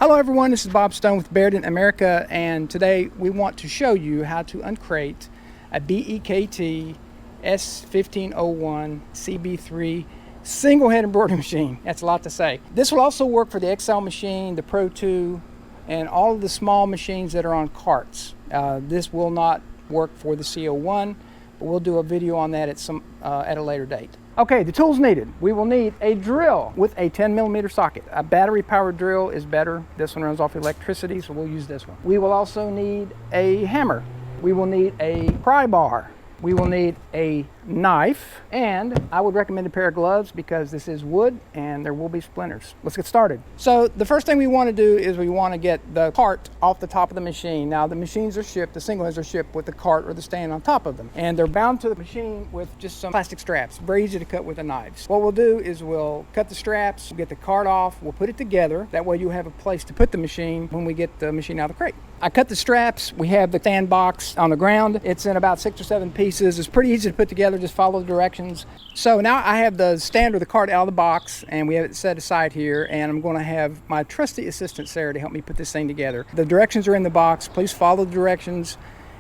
Hello everyone, this is Bob Stone with Barudan America, and today we want to show you how to uncrate a BEKT S1501CBIII single head embroidery machine. That's a lot to say. This will also work for the XL machine, the Pro 2, and all of the small machines that are on carts. This will not work for the CO1, but we'll do a video on that at a later date. Okay, the tools needed. We will need a drill with a 10mm socket. A battery powered drill is better. This one runs off electricity, so we'll use this one. We will also need a hammer. We will need a pry bar. We will need a knife, and I would recommend a pair of gloves because this is wood and there will be splinters. Let's get started. So the first thing we want to do is we want to get the cart off the top of the machine. Now the machines are shipped, the single heads are shipped with the cart or the stand on top of them, and they're bound to the machine with just some plastic straps. Very easy to cut with a knife. What we'll do is we'll cut the straps, we'll get the cart off, we'll put it together. That way you have a place to put the machine when we get the machine out of the crate. I cut the straps. We have the stand box on the ground. It's in about 6 or 7 pieces. It's pretty easy to put together. Just follow the directions. So now I have the stand or the cart out of the box, and we have it set aside here, and I'm going to have my trusty assistant Sarah to help me put this thing together. The directions are in the box. Please follow the directions,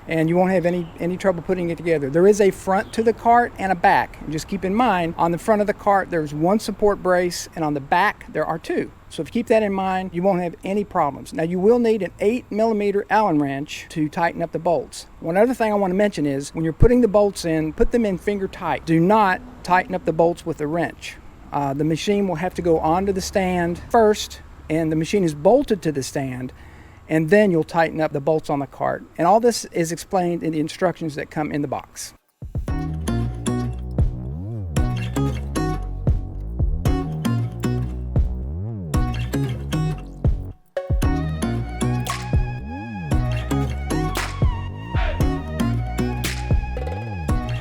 and you won't have any trouble putting it together. There is a front to the cart and a back. And just keep in mind, on the front of the cart there's one support brace, and on the back there are 2. So if you keep that in mind, you won't have any problems. Now you will need an 8mm Allen wrench to tighten up the bolts. One other thing I want to mention is when you're putting the bolts in, put them in finger tight. Do not tighten up the bolts with a wrench. The machine will have to go onto the stand first, and the machine is bolted to the stand, and then you'll tighten up the bolts on the cart. And all this is explained in the instructions that come in the box.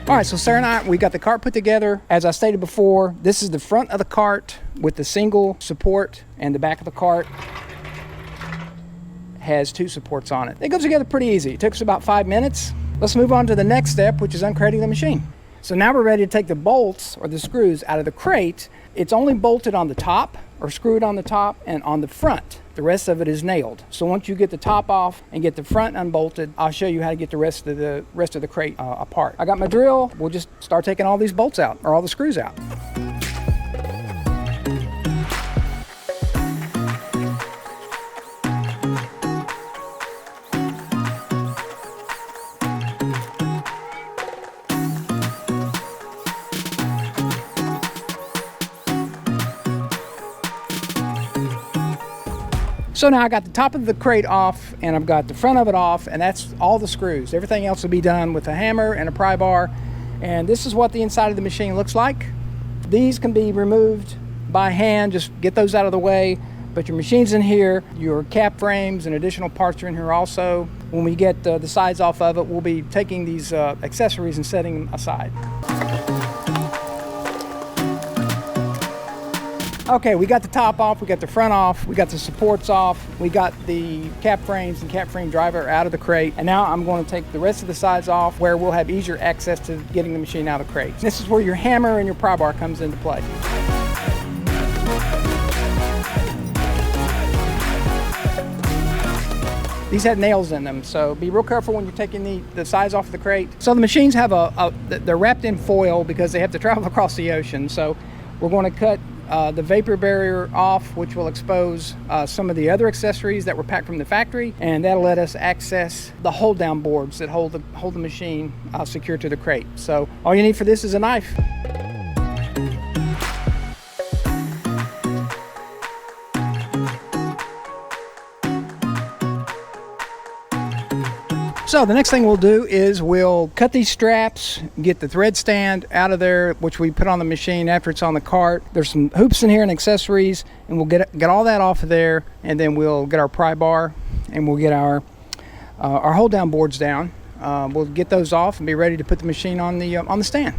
All right, so Sarah and I, we got the cart put together. As I stated before, this is the front of the cart with the single support, and the back of the cart has 2 supports on it. It goes together pretty easy. It took us about 5 minutes. Let's move on to the next step, which is uncrating the machine. So now we're ready to take the bolts or the screws out of the crate. It's only bolted on the top or screwed on the top and on the front. The rest of it is nailed. So once you get the top off and get the front unbolted, I'll show you how to get the rest of the crate apart. I got my drill. We'll just start taking all these bolts out, or all the screws out. So now I got the top of the crate off, and I've got the front of it off, and that's all the screws. Everything else will be done with a hammer and a pry bar. And this is what the inside of the machine looks like. These can be removed by hand. Just get those out of the way. But your machine's in here. Your cap frames and additional parts are in here also. When we get the sides off of it, we'll be taking these accessories and setting them aside. Okay, we got the top off, we got the front off, we got the supports off, we got the cap frames and cap frame driver out of the crate, and now I'm going to take the rest of the sides off where we'll have easier access to getting the machine out of the crate. This is where your hammer and your pry bar comes into play. These have nails in them, so be real careful when you're taking the sides off the crate. So the machines have they're wrapped in foil because they have to travel across the ocean, so we're going to cut the vapor barrier off, which will expose some of the other accessories that were packed from the factory, and that'll let us access the hold down boards that hold the machine secure to the crate. So all you need for this is a knife. So the next thing we'll do is we'll cut these straps, get the thread stand out of there, which we put on the machine after it's on the cart. There's some hoops in here and accessories, and we'll get all that off of there, and then we'll get our pry bar and we'll get our hold down boards down. We'll get those off and be ready to put the machine on the stand.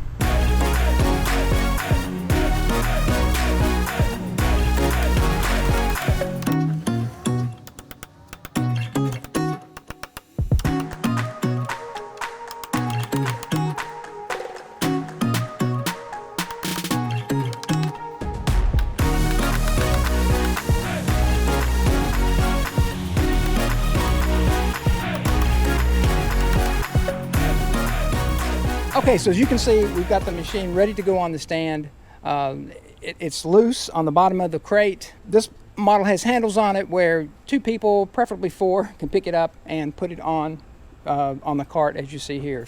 Okay, so as you can see, we've got the machine ready to go on the stand. It's loose on the bottom of the crate. This model has handles on it where 2 people, preferably 4, can pick it up and put it on the cart as you see here.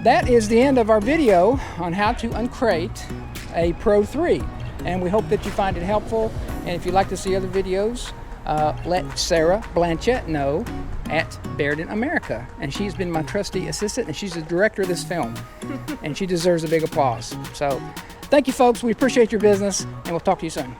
That is the end of our video on how to uncrate a Pro 3. And we hope that you find it helpful. And if you'd like to see other videos, let Sarah Blanchett know at Barudan America. And she's been my trusty assistant, and she's the director of this film. And she deserves a big applause. So thank you, folks. We appreciate your business, and we'll talk to you soon.